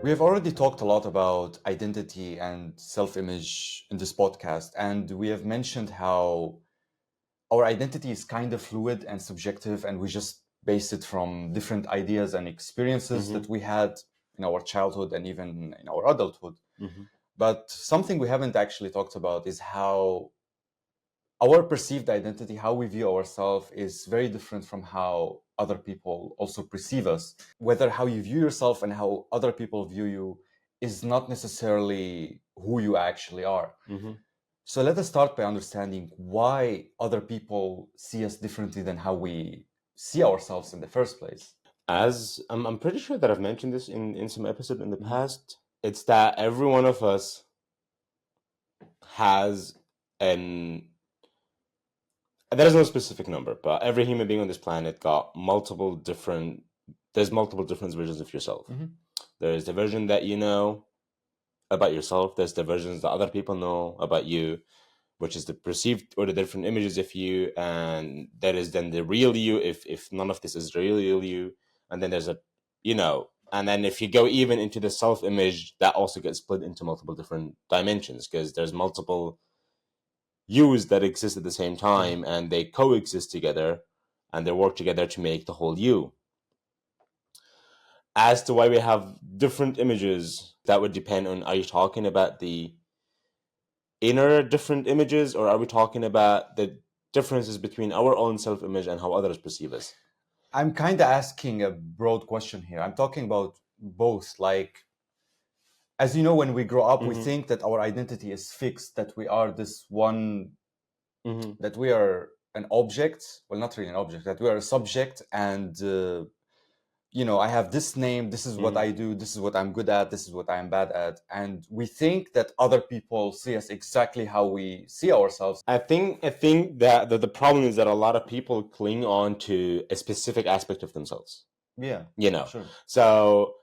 We have already talked a lot about identity and self-image in this podcast, and we have mentioned how our identity is kind of fluid and subjective, and we just base it from different ideas and experiences Mm-hmm. that we had in our childhood and even in our adulthood. Mm-hmm. But something we haven't actually talked about is how our perceived identity, how we view ourselves, is very different from how other people also perceive us. Whether how you view yourself and how other people view you is not necessarily who you actually are. Mm-hmm. So let us start by understanding why other people see us differently than how we see ourselves in the first place. As I'm pretty sure that I've mentioned this in some episode in the Mhm. past. It's that every one of us has an there is no specific number, but every human being on this planet got multiple different. There's multiple different versions of yourself. Mhm. There's the version that you know about yourself. There's the versions that other people know about you, which is the perceived or the different images of you, and there is then the real you. If none of this is the real you, and then there's and then if you go even into the self image, that also gets split into multiple different dimensions because there's multiple yous that exist at the same time, and they coexist together, and they work together to make the whole you. As to why we have different images, that would depend on, are you talking about the inner different images, or are we talking about the differences between our own self-image and how others perceive us? I'm kind of asking a broad question here. I'm talking about both. Like, as you know, when we grow up, we Mm-hmm. think that our identity is fixed, that we are this one, Mm-hmm. that we are an object. Well, not really an object, that we are a subject. And, I have this name, this is what Mm-hmm. I do, this is what I'm good at, this is what I'm bad at. And we think that other people see us exactly how we see ourselves. I think that the problem is that a lot of people cling on to a specific aspect of themselves. Yeah, You know, sure. so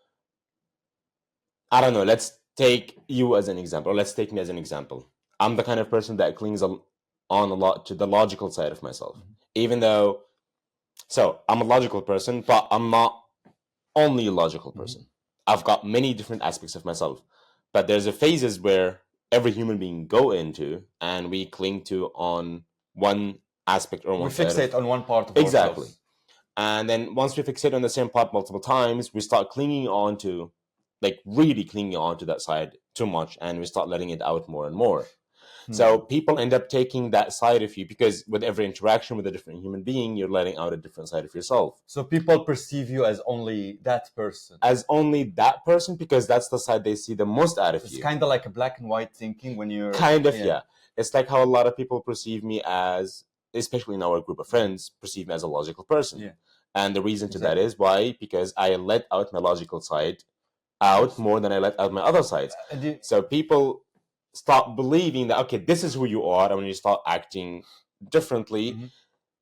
I don't know. Let's take you as an example, or let's take me as an example. I'm the kind of person that clings on a lot to the logical side of myself, Mhm. even though. So I'm a logical person, but I'm not only a logical Mhm. person. I've got many different aspects of myself, but there's a phases where every human being go into, and we cling to on one aspect or We one side of fixate on one part of exactly. ourselves. And then once we fixate on the same part multiple times, we start clinging on to, like really clinging on to that side too much, and we start letting it out more and more. So Hmm. people end up taking that side of you because with every interaction with a different human being, you're letting out a different side of yourself. So people perceive you as only that person. As only that person because that's the side they see the most out of It's you. kind of like a black and white thinking when you're Kind of, yeah. yeah. It's like how a lot of people perceive me as, especially in our group of friends, perceive me as a logical person. Yeah, And the reason to that exactly. is why? Because I let out my logical side out more than I let out my other sides. So people start believing that, okay, this is who you are. And when you start acting differently, Mhm.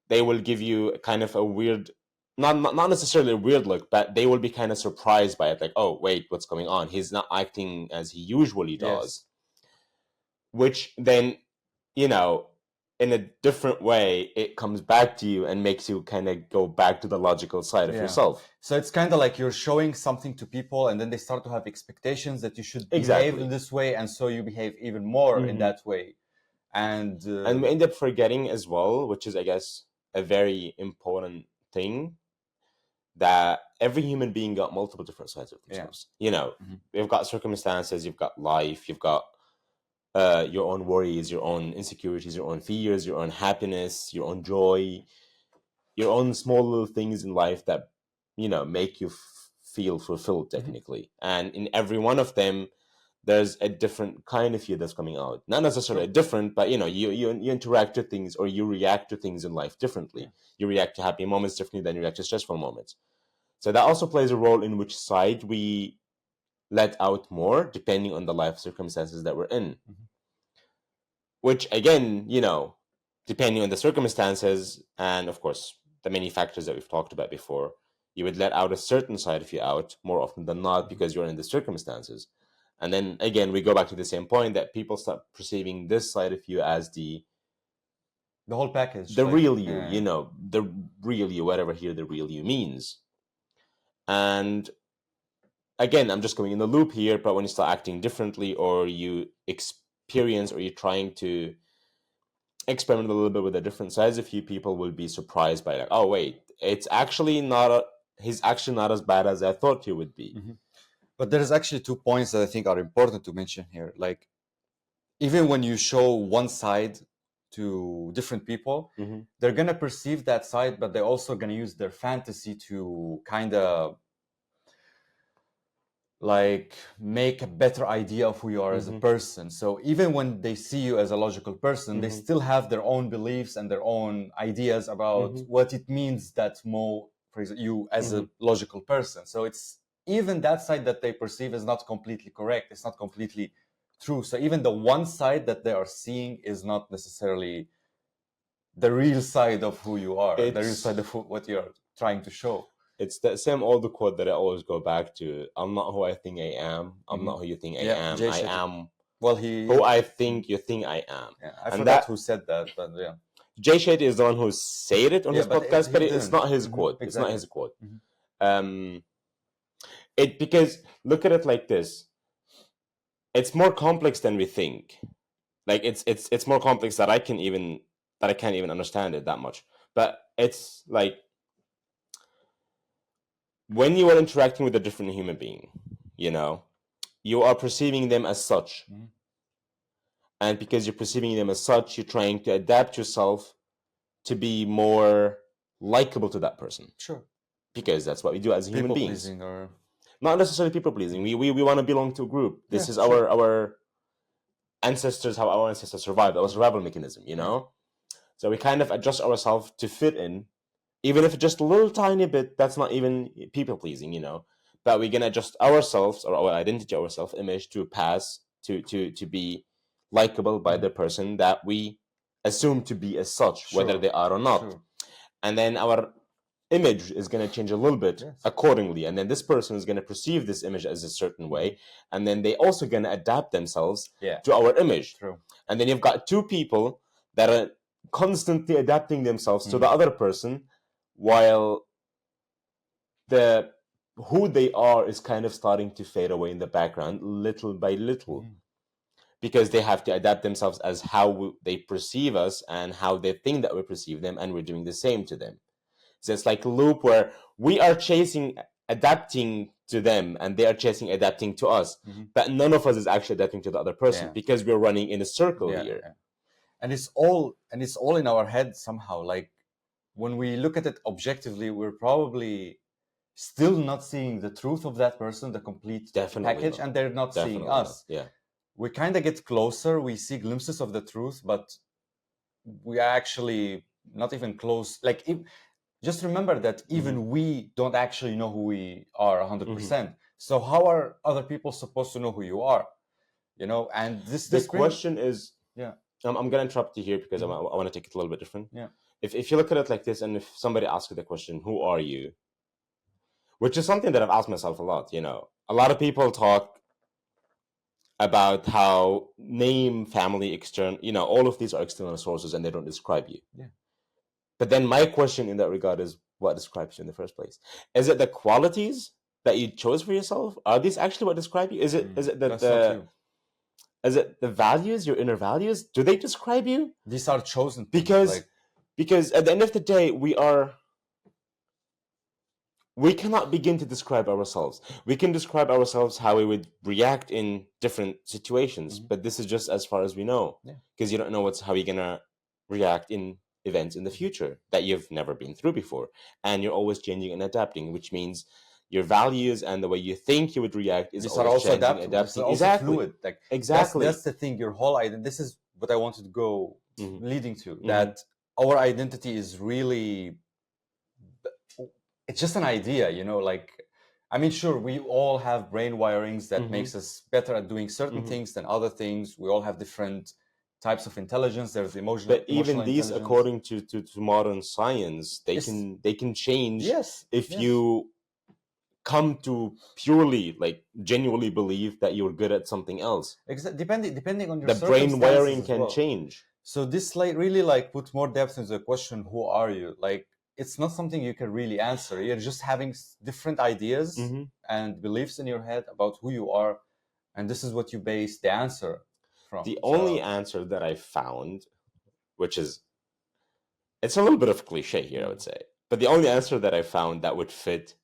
they will give you kind of a weird, not necessarily a weird look, but they will be kind of surprised by it. Like, oh, wait, what's going on? He's not acting as he usually Yes. does. Which then, you know, in a different way, it comes back to you and makes you kind of go back to the logical side of Yeah. yourself. So it's kind of like you're showing something to people, and then they start to have expectations that you should behave in Exactly. this way, and so you behave even more in Mm-hmm. that way. And And we end up forgetting as well, which is, I guess, a very important thing, that every human being got multiple different sides of yeah. themselves. You know, Mhm. you've got circumstances, you've got life, you've got your own worries, your own insecurities, your own fears, your own happiness, your own joy, your own small little things in life that make you feel fulfilled Mhm. technically. And in every one of them, there's a different kind of you that's coming out. Not necessarily Sure. different, but you interact with things, or you react to things in life differently. Yeah. You react to happy moments differently than you react to stressful moments. So that also plays a role in which side we let out more, depending on the life circumstances that we're in. Mhm. Which again, depending on the circumstances and of course the many factors that we've talked about before, you would let out a certain side of you out more often than not Mhm. because you're in the circumstances. And then again, we go back to the same point that people start perceiving this side of you as The whole package, the like real you, the real you, whatever here the real you means. And again, I'm just going in the loop here, but when you start acting differently, or you experience, or you're trying to experiment a little bit with a different sides, a few people will be surprised by, like, oh wait, it's actually not he's actually not as bad as I thought he would be. Mm-hmm. But there is actually 2 points that I think are important to mention here. Like, even when you show one side to different people, Mm-hmm. they're going to perceive that side, but they're also going to use their fantasy to kind of like make a better idea of who you are as a Mm-hmm. person. So even when they see you as a logical person, they Mhm. still have their own beliefs and their own ideas about Mhm. what it means that Mo, for example, you as a logical person. So it's even that side that they perceive is not completely correct. It's not completely true. So even the one side that they are seeing is not necessarily the real side of who you are, the real side of what you're trying to show. It's that same old quote that I always go back to. I'm not who I think I am. I'm not who you think I am. Jay I Shetty. am Well, who I think you think I am. Yeah, I And forgot who said that, but yeah. Jay Shetty is the one who said it on his podcast, but it's didn't. not his quote. Exactly. It's not his quote. Because look at it like this. It's more complex than we think. Like it's more complex that I can't even understand it that much. But it's like, when you are interacting with a different human being, you are perceiving them as such. Mm-hmm. And because you're perceiving them as such, you're trying to adapt yourself to be more likable to that person. Sure. Because that's what we do as human beings. Or... Not necessarily people pleasing. We want to belong to a group. This is our ancestors, how our ancestors survived. That was a survival mechanism, So we kind of adjust ourselves to fit in, even if just a little tiny bit. That's not even people pleasing, But we're gonna adjust ourselves, or our identity, our self-image, to pass to be likable by the person that we assume to be as such, whether they are or not. And then our image is going to change a little bit accordingly, and then this person is going to perceive this image as a certain way, and then they also going to adapt themselves to our image. And then you've got two people that are constantly adapting themselves to the other person, while the who they are is kind of starting to fade away in the background little by little, because they have to adapt themselves as how they perceive us and how they think that we perceive them, and we're doing the same to them. So it's like a loop where we are chasing adapting to them, and they are chasing adapting to us, but none of us is actually adapting to the other person, because we're running in a circle here. And it's all in our head somehow. Like, when we look at it objectively, we're probably still not seeing the truth of that person, the complete package, and they're not seeing us. We kind of get closer, we see glimpses of the truth, but we are actually not even close. Like, just remember that even we don't actually know who we are 100%. So how are other people supposed to know who you are? And this question is, I'm going to interrupt you here, because I want to take it a little bit different. If you look at it like this, and if somebody asks you the question, who are you? Which is something that I've asked myself a lot. A lot of people talk about how name, family, external, all of these are external sources, and they don't describe you. But then my question in that regard is, what describes you in the first place? Is it the qualities that you chose for yourself? Are these actually what describe you? Is it the values, your inner values? Do they describe you? These are chosen because at the end of the day, we cannot begin to describe ourselves. We can describe ourselves how we would react in different situations, but this is just as far as we know, because you don't know how you're gonna react in events in the future that you've never been through before, and you're always changing and adapting, which means your values and the way you think you would react is also adapting. Exactly. Fluid. Like, exactly. That's the thing. Your whole identity. This is what I wanted to go leading to. That our identity is really. It's just an idea, like, I mean, sure, we all have brain wirings that makes us better at doing certain things than other things. We all have different types of intelligence. There's emotional. But even these, according to modern science, they can change if you come to purely, like, genuinely believe that you're good at something else. Depending on your the brain wiring can change. So this really put more depth into the question, who are you? Like, it's not something you can really answer. You're just having different ideas Mhm. and beliefs in your head about who you are, and this is what you base the answer from. The So only answer that I found, which is, it's a little bit of cliche here, I would say, but the only answer that I found that would fit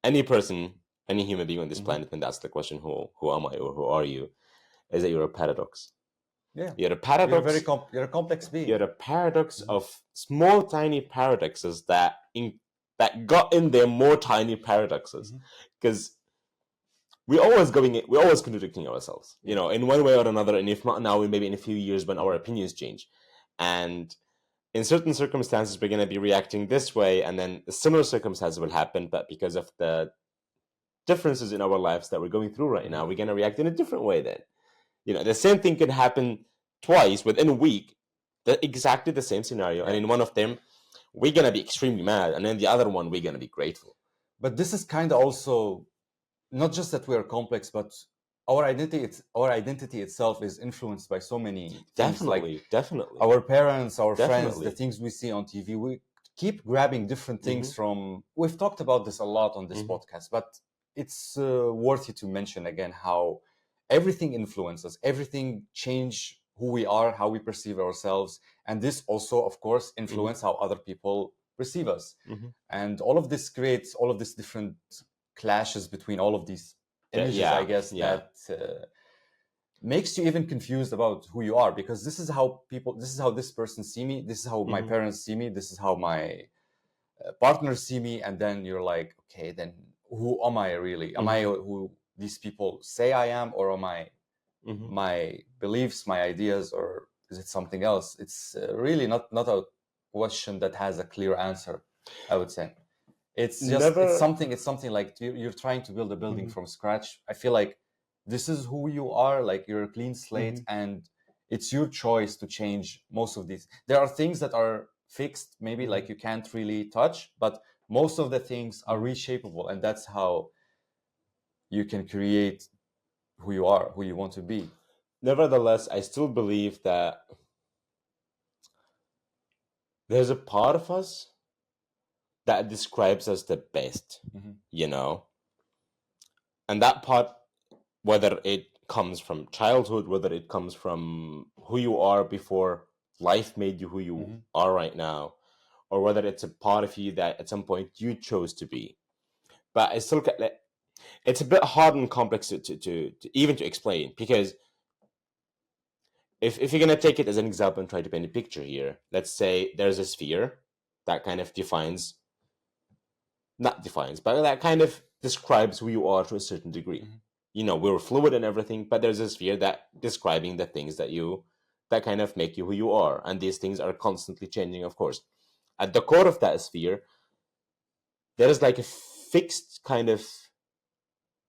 any person, any human being on this planet, when that's the question, who am I or who are you, is that you're a paradox. yeah, You're a you're paradox. you're a complex being. You're a paradox of small, tiny paradoxes that got in there more tiny paradoxes, because we're always contradicting ourselves, you know, in one way or another. And if not now, maybe in a few years when our opinions change, and in certain circumstances we're going to be reacting this way, and then a similar circumstances will happen, but because of the differences in our lives that we're going through right now, we're going to react in a different way. Then, you know, the same thing can happen twice within a week, exactly the same scenario, and in one of them we're going to be extremely mad, and then the other one we're going to be grateful. But this is kind of also not just that we are complex, but our identity itself is influenced by so many things. Definitely, like definitely. Our parents, our friends, Definitely. the things we see on TV, we keep grabbing different things from. We've talked about this a lot on this podcast, but it's worthy to mention again how everything influences, everything change who we are, how we perceive ourselves, and this also, of course, influence how other people perceive us. And all of this creates all of these different clashes between all of these images, I guess, that makes you even confused about who you are, because this is how this person see me, this is how my parents see me, this is how my partners see me, and then you're like, okay, then who am I really? Am I who these people say I am, or am I my beliefs, my ideas, or is it something else? It's really not a question that has a clear answer, I would say. It's just it's something like you're trying to build a building from scratch. I feel like this is who you are, like you're a clean slate, and it's your choice to change most of these. There are things that are fixed, maybe like you can't really touch, but most of the things are reshapeable, and that's how you can create who you are, who you want to be. Nevertheless, I still believe that there's a part of us that describes us the best, you know? And that part, whether it comes from childhood, whether it comes from who you are before life made you who you are right now, or whether it's a part of you that at some point you chose to be. But I still, it's a bit hard and complex to even to explain, because if you're going to take it as an example and try to paint a picture here, let's say there's a sphere that kind of but that kind of describes who you are to a certain degree. You know, we're fluid and everything, but there's a sphere that describing the things that kind of make you who you are. And these things are constantly changing, of course. At the core of that sphere, there is like a fixed kind of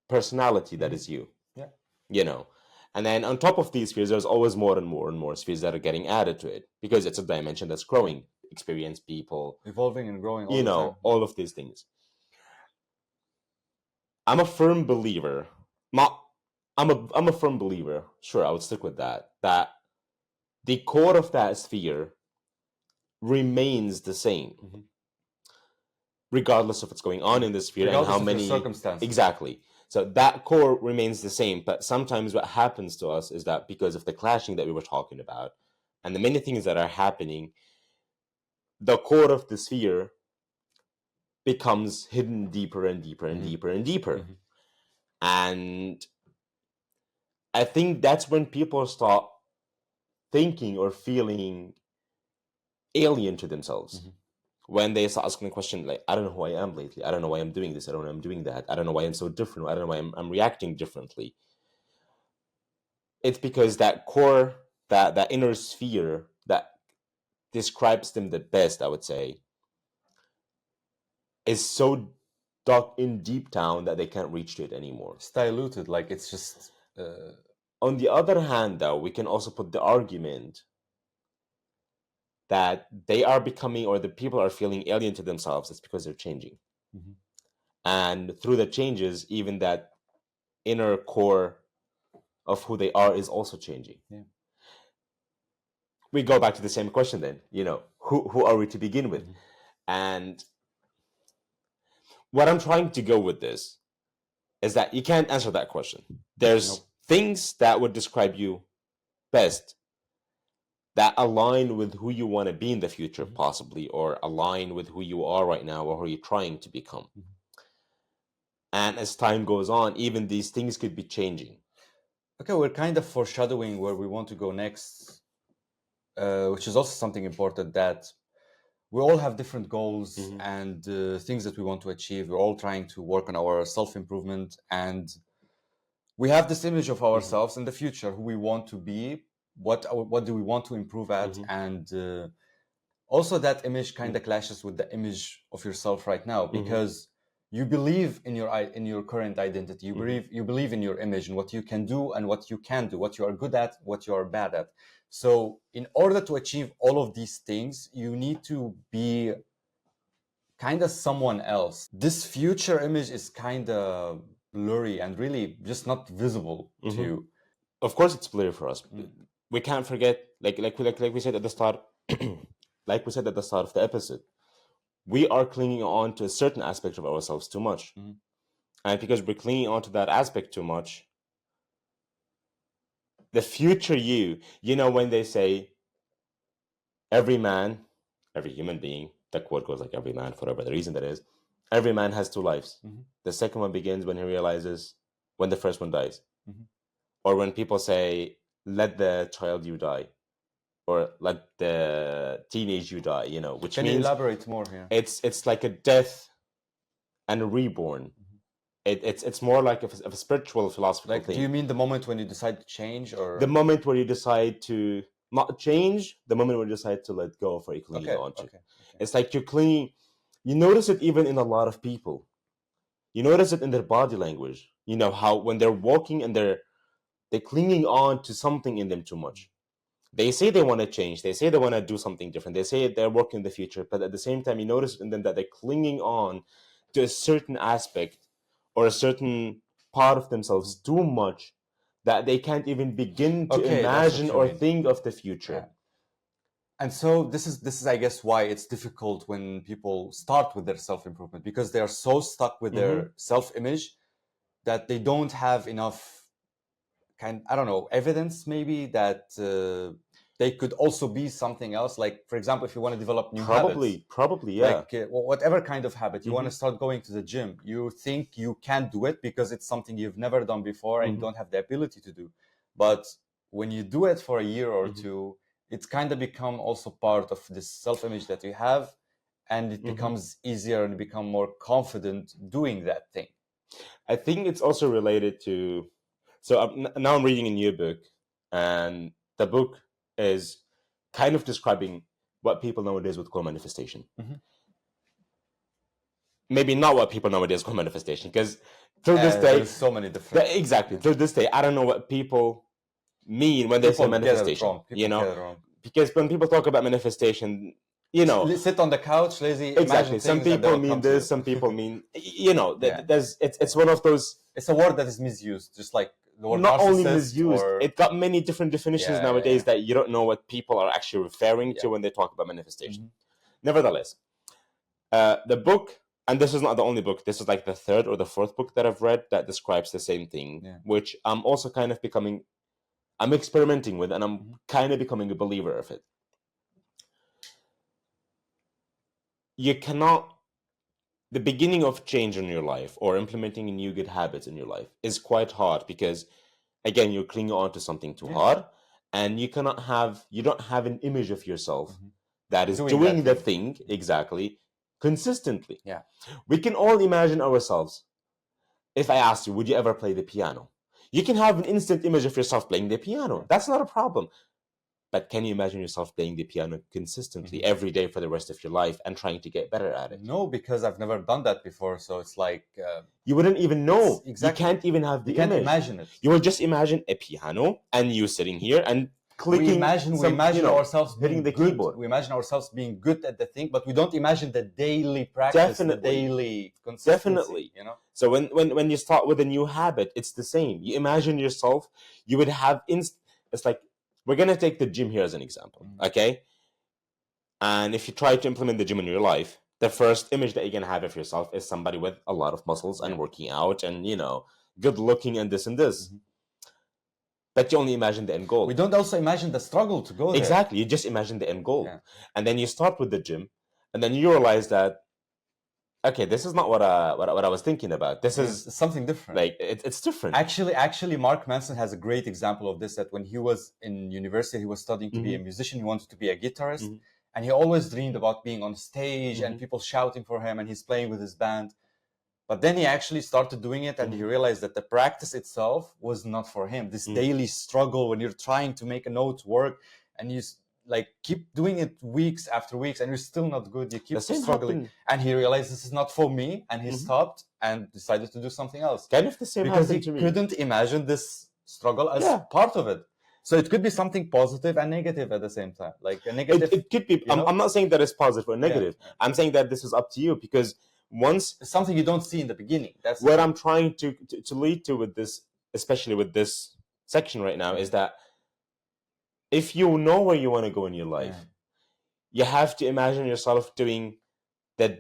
personality that is you. Yeah. You know, and then on top of these spheres, there's always more and more and more spheres that are getting added to it, because it's a dimension that's growing. Experience, people, evolving and growing all you the know, time. all of these things. I'm a firm believer. I'm a firm believer. Sure, I would stick with that. That the core of that sphere remains the same, regardless of what's going on in the sphere and how many circumstances. Exactly. So that core remains the same, but sometimes what happens to us is that because of the clashing that we were talking about, and the many things that are happening, the core of the sphere becomes hidden deeper and deeper and deeper and deeper. And I think that's when people start thinking or feeling alien to themselves. When they start asking the question, like, I don't know who I am lately. I don't know why I'm doing this. I don't know why I'm doing that. I don't know why I'm so different. I don't know why I'm reacting differently. It's because that core, that inner sphere that describes them the best, I would say, is so dug in deep down that they can't reach to it anymore. It's diluted, like it's just... On the other hand, though, we can also put the argument that they are becoming, or the people are feeling alien to themselves. It's because they're changing. And through the changes, even that inner core of who they are is also changing. Yeah. We go back to the same question then, you know, who are we to begin with? And what I'm trying to go with this is that you can't answer that question. There's Nope. things that would describe you best that align with who you want to be in the future, possibly, or align with who you are right now or who you're trying to become. And as time goes on, even these things could be changing. Okay, we're kind of foreshadowing where we want to go next, which is also something important, that we all have different goals and things that we want to achieve. We're all trying to work on our self-improvement, and we have this image of ourselves in the future, who we want to be, what do we want to improve at, and also that image kind of clashes with the image of yourself right now, because you believe in your current identity. You believe in your image and what you can do and what you can't do, what you are good at, what you are bad at. So in order to achieve all of these things, you need to be kind of someone else. This future image is kind of blurry and really just not visible to you. Of course, it's blurry for us. We can't forget, like we said at the start, like we said at the start of the episode, we are clinging on to a certain aspect of ourselves too much. And because we're clinging on to that aspect too much, the future you know, when they say every man, every human being, the quote goes like every man, for whatever the reason that is, every man has two lives. The second one begins when he realizes when the first one dies. Or when people say, let the child you die, or let the teenage you die, you know, which Can means you elaborate more here? It's like a death and a reborn. It's more like a spiritual philosophical Like, thing. do you mean the moment when you decide to change, or The moment where you decide to not change, the moment where you decide to let go of what you're clinging on to. It's like you're clinging. You notice it even in a lot of people. You notice it in their body language. You know how when they're walking and they're clinging on to something in them too much. They say they want to change. They say they want to do something different. They say they're working in the future, but at the same time, you notice in them that they're clinging on to a certain aspect or a certain part of themselves too much that they can't even begin to imagine or think of the future. And so this is I guess why it's difficult when people start with their self-improvement, because they are so stuck with their self-image that they don't have enough evidence maybe that they could also be something else. Like, for example, if you want to develop new habits, probably, yeah. like whatever kind of habit you want to start going to the gym, you think you can't do it because it's something you've never done before and you don't have the ability to do. But when you do it for a year or two, it's kind of become also part of this self-image that you have, and it becomes easier and you become more confident doing that thing. I think it's also related to, so now I'm reading a new book, and the book is kind of describing what people nowadays would call manifestation. Maybe not what people nowadays call manifestation, because through this day, there's so many different. Through this day, I don't know what people mean when they say manifestation. You know, because when people talk about manifestation, you know, sit on the couch, lazy. Exactly. Some people mean this. Some people mean, you know, there's it's one of those. It's a word that is misused, just like the word not only narcissist misused. It got many different definitions nowadays that you don't know what people are actually referring to when they talk about manifestation. Nevertheless, the book, and this is not the only book. This is like the third or the fourth book that I've read that describes the same thing, which I'm also kind of becoming. I'm experimenting with, and I'm kind of becoming a believer of it. You cannot. The beginning of change in your life or implementing new good habits in your life is quite hard because, again, you're clinging on to something too hard, and you don't have an image of yourself that is doing the thing exactly consistently. We can all imagine ourselves. If I asked you, would you ever play the piano? You can have an instant image of yourself playing the piano. That's not a problem. But can you imagine yourself playing the piano consistently every day for the rest of your life and trying to get better at it? No, because I've never done that before. So it's like... you wouldn't even know. Exactly. You can't even have the image. You can't imagine it. You will just imagine a piano and you sitting here and clicking. We imagine ourselves hitting the keyboard. We imagine ourselves being good at the thing, but we don't imagine the daily practice, the daily consistency. Definitely. You know? So when you start with a new habit, it's the same. You imagine yourself, you would have... It's like... We're going to take the gym here as an example, okay? And if you try to implement the gym in your life, the first image that you're gonna have of yourself is somebody with a lot of muscles and working out and good looking and this and this. Mhm. But you only imagine the end goal. We don't also imagine the struggle to go there. Exactly. You just imagine the end goal. Yeah. And then you start with the gym, and then you realize that, okay, this is not what I was thinking about. This is It's something different. like it's different. Actually, Mark Manson has a great example of this. That when he was in university, he was studying to be a musician. He wanted to be a guitarist, and he always dreamed about being on stage and people shouting for him, and he's playing with his band. But then he actually started doing it, and he realized that the practice itself was not for him. This daily struggle when you're trying to make a note work, and you like keep doing it weeks after weeks, and you're still not good. You keep struggling, and he realized this is not for me, and he stopped and decided to do something else. Kind of the same because he happened to me. couldn't imagine this struggle as part of it. So it could be something positive and negative at the same time. Like a negative. It could be. I'm not saying that it's positive or negative. Yeah. I'm saying that this is up to you, because once it's something you don't see in the beginning. That's what I'm trying to lead to with this, especially with this section right now, is that if you know where you want to go in your life, you have to imagine yourself doing that.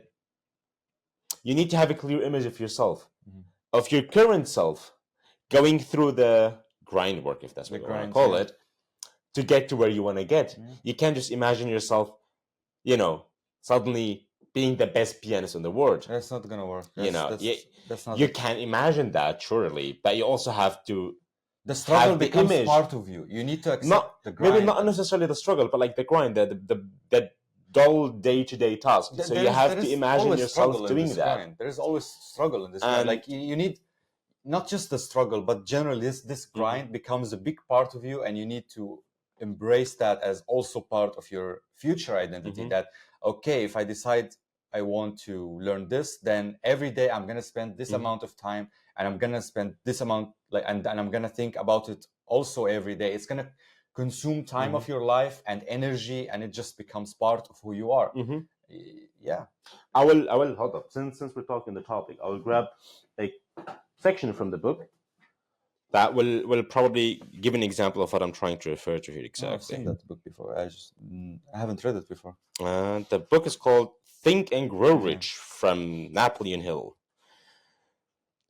You need to have a clear image of yourself, of your current self, going through the grind work, if that's what you want to call it, to get to where you want to get. You can't just imagine yourself, suddenly being the best pianist in the world. That's not gonna work. That's not. You can't imagine that, surely, but you also have to. The struggle becomes part of you. You need to accept the grind. Maybe not necessarily the struggle, but like the grind, the dull day-to-day task. So you have to imagine yourself doing that. There is always struggle in this grind. Like you need not just the struggle, but generally this grind becomes a big part of you, and you need to embrace that as also part of your future identity. That, okay, if I decide I want to learn this, then every day I'm going to spend this amount of time, and I'm going to spend this amount, and I'm going to think about it also every day. It's going to consume time of your life and energy, and it just becomes part of who you are. Yeah. I will hold up. Since we're talking the topic, I will grab a section from the book that will probably give an example of what I'm trying to refer to here exactly. I've seen that book before. I haven't read it before. The book is called Think and Grow Rich from Napoleon Hill.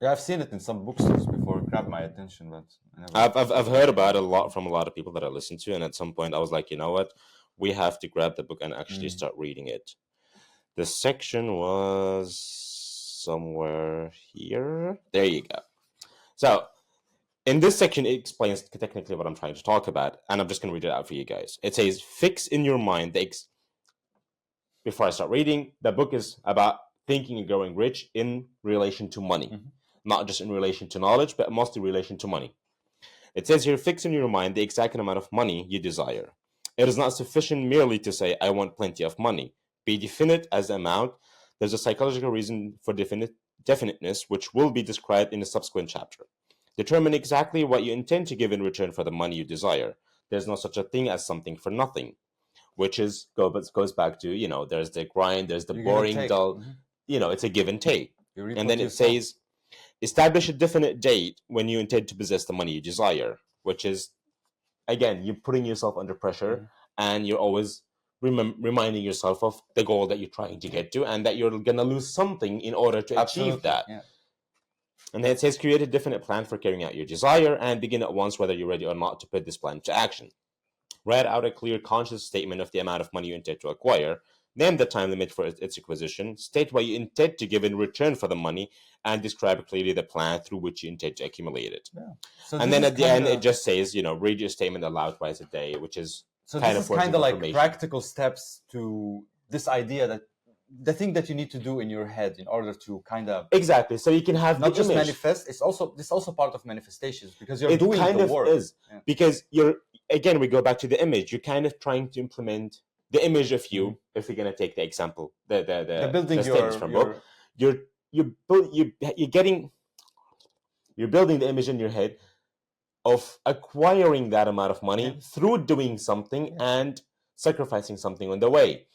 Yeah, I've seen it in some bookstores before. It grabbed my attention, but I've heard about it from a lot of people that I listen to, and at some point I was like, you know what, we have to grab the book and actually start reading it. The section was somewhere here. There you go. So in this section, it explains technically what I'm trying to talk about, and I'm just going to read it out for you guys. It says, fix in your mind before I start reading, the book is about thinking and growing rich in relation to money. Not just in relation to knowledge, but mostly in relation to money. It says here, fix in your mind the exact amount of money you desire. It is not sufficient merely to say, I want plenty of money. Be definite as the amount. There's a psychological reason for definiteness, which will be described in a subsequent chapter. Determine exactly what you intend to give in return for the money you desire. There's no such a thing as something for nothing, which goes back to, there's the grind, there's the boring, dull, it's a give and take. And then it says, establish a definite date when you intend to possess the money you desire, which is, again, you're putting yourself under pressure, and you're always reminding yourself of the goal that you're trying to get to, and that you're going to lose something in order to achieve that. Yeah. And then it says, create a definite plan for carrying out your desire, and begin at once whether you're ready or not to put this plan into action. Write out a clear, conscious statement of the amount of money you intend to acquire. Name the time limit for its acquisition. State what you intend to give in return for the money, and describe clearly the plan through which you intend to accumulate it. Yeah. So and then at the end, it just says, read your statement aloud twice a day, which is kind of like practical steps to this idea that the thing that you need to do in your head in order to kind of exactly, so you can have not just manifest. It's also part of manifestations, because you're doing the work. Because again, we go back to the image. You're kind of trying to implement the image of you. If we're gonna take the example, the building the statements from book, you're building the image in your head of acquiring that amount of money through doing something and sacrificing something on the way.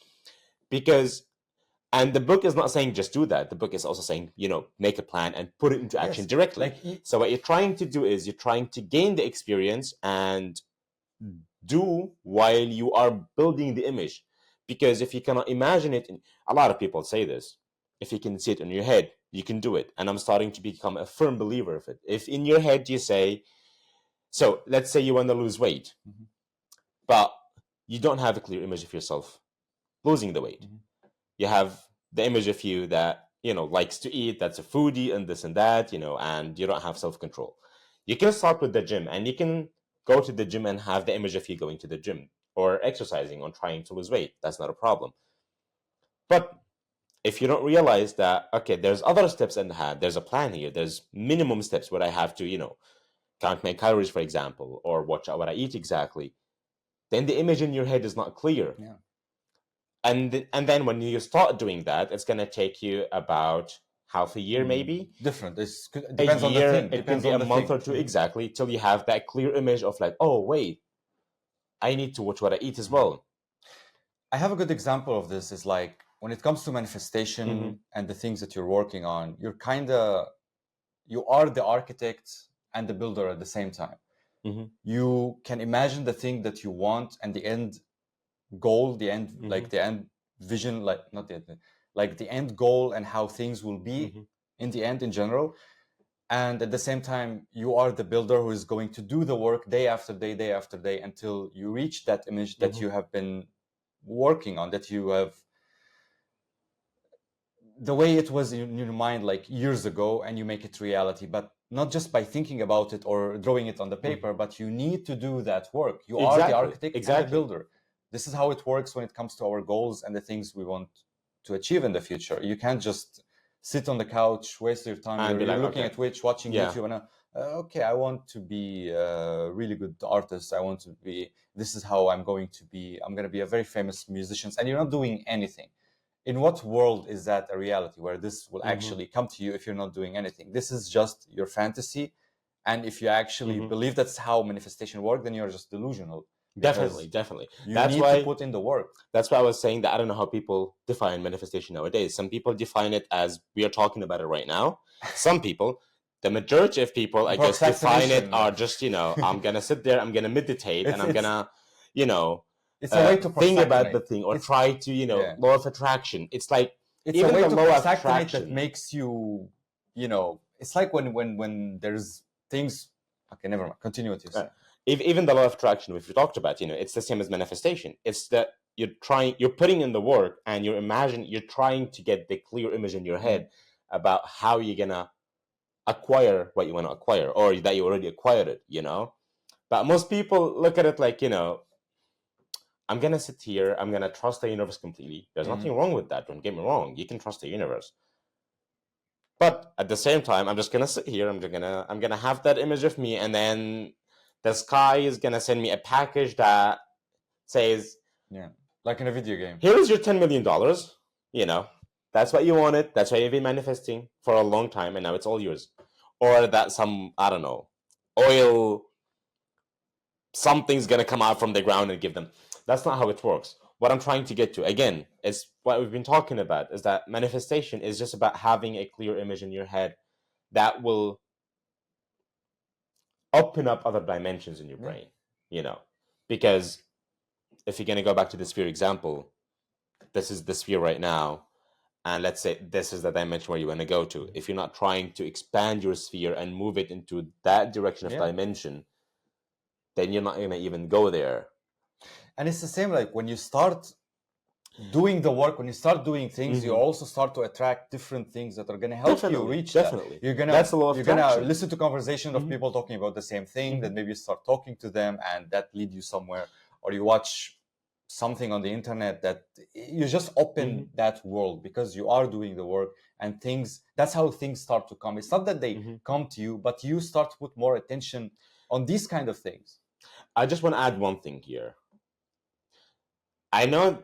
And the book is not saying just do that. The book is also saying, make a plan and put it into action directly. So what you're trying to do is you're trying to gain the experience and do while you are building the image. Because if you cannot imagine it, a lot of people say this, if you can see it in your head, you can do it. And I'm starting to become a firm believer of it. If in your head you say, so let's say you want to lose weight, but you don't have a clear image of yourself losing the weight. You have the image of you that, likes to eat, that's a foodie and this and that, and you don't have self-control. You can start with the gym, and you can go to the gym and have the image of you going to the gym or exercising or trying to lose weight. That's not a problem. But if you don't realize that, okay, there's other steps in the hand, there's a plan here, there's minimum steps where I have to, count my calories, for example, or watch out what I eat exactly, then the image in your head is not clear. Yeah. And then when you start doing that, it's going to take you about half a year, maybe. Different. It depends a year, on the thing. it can be a month or two, exactly, till you have that clear image of like, oh, wait, I need to watch what I eat as well. I have a good example of this. Is like when it comes to manifestation and the things that you're working on, you are the architect and the builder at the same time. You can imagine the thing that you want and the end goal, the end, like the end vision, like not the end, like the end goal and how things will be in the end in general. And at the same time, you are the builder who is going to do the work day after day after day until you reach that image that you have been working on, that you have the way it was in your mind like years ago, and you make it reality. But not just by thinking about it or drawing it on the paper, but you need to do that work. You are the architect and the builder. This is how it works when it comes to our goals and the things we want to achieve in the future. You can't just sit on the couch, waste your time. You're looking at Twitch, watching YouTube, and okay, I want to be a really good artist. I want to be, this is how I'm going to be. I'm going to be a very famous musician. And you're not doing anything. In what world is that a reality where this will actually come to you if you're not doing anything? This is just your fantasy. And if you actually believe that's how manifestation works, then you're just delusional. Definitely. You need to put in the work. That's why I was saying that I don't know how people define manifestation nowadays. Some people define it as we are talking about it right now. Some people, the majority of people, I guess, define it are just, I'm going to sit there, I'm going to meditate, and I'm going to, it's a way to think about the thing or try to, law of attraction. It's like, it's even a way the to law of attract attraction that makes you, it's like when there's things, okay, never mind, continue with this. Even the law of attraction, which we talked about, it's the same as manifestation. It's that you're putting in the work and you're trying to get the clear image in your head about how you're going to acquire what you want to acquire, or that you already acquired it, But most people look at it like, I'm going to sit here, I'm going to trust the universe completely. There's nothing wrong with that. Don't get me wrong. You can trust the universe. But at the same time, I'm just going to sit here. I'm going to have that image of me, and then the sky is going to send me a package that says, like in a video game, here is your $10 million. That's what you wanted. That's why you've been manifesting for a long time, and now it's all yours. Or that some, I don't know, oil, something's going to come out from the ground and give them. That's not how it works. What I'm trying to get to, again, is what we've been talking about, is that manifestation is just about having a clear image in your head that will open up other dimensions in your brain, because if you're going to go back to the sphere example, this is the sphere right now, and let's say this is the dimension where you want to go to. If you're not trying to expand your sphere and move it into that direction of dimension, then you're not going to even go there. And it's the same, like when you start doing the work, when you start doing things, you also start to attract different things that are going to help you reach that. You're going to listen to conversations of people talking about the same thing, that maybe you start talking to them and that lead you somewhere, or you watch something on the internet that you just open that world because you are doing the work, and that's how things start to come. It's not that they come to you, but you start to put more attention on these kind of things. I just want to add one thing here. I know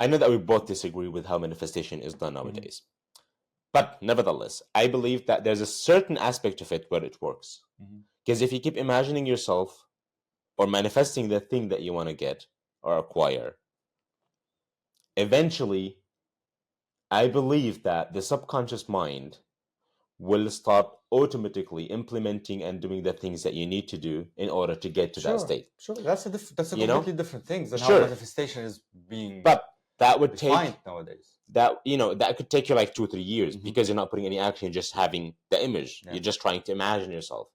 that we both disagree with how manifestation is done nowadays. But nevertheless, I believe that there's a certain aspect of it where it works. Because if you keep imagining yourself or manifesting the thing that you want to get or acquire, eventually, I believe that the subconscious mind will start automatically implementing and doing the things that you need to do in order to get to that state. Sure, that's a completely different thing than how manifestation is being. But that would take refined nowadays. that that could take you like 2 or 3 years Mhm. because you're not putting any action, you're just having the image. Yeah. You're just trying to imagine yourself.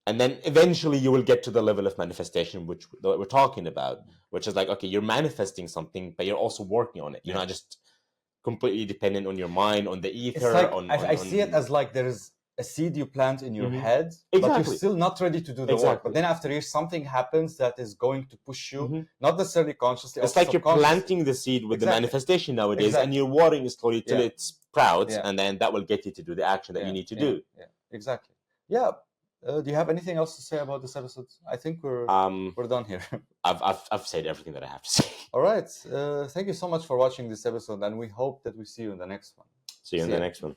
And then eventually you will get to the level of manifestation which we're talking about, which is like, okay, you're manifesting something, but you're also working on it. You're Yeah. not just completely dependent on your mind, on the ether. It's like on I see it as like there is a seed you plant in your Mhm. head, but you're Exactly. still not ready to do the work. Exactly. But then after years, something happens that is going to push you, Mhm. not necessarily consciously. It's also like you're subconsciously. planting the seed with the Exactly. manifestation nowadays, and Exactly. you're watering it slowly till Yeah. it sprouts, Yeah. and then that will get you to do the action that you need to do. Yeah, exactly. Yeah. Do you have anything else to say about this episode? I think we're done here. I've said everything that I have to say. All right. Thank you so much for watching this episode, and we hope that we see you in the next one. See you in See the ya. next one.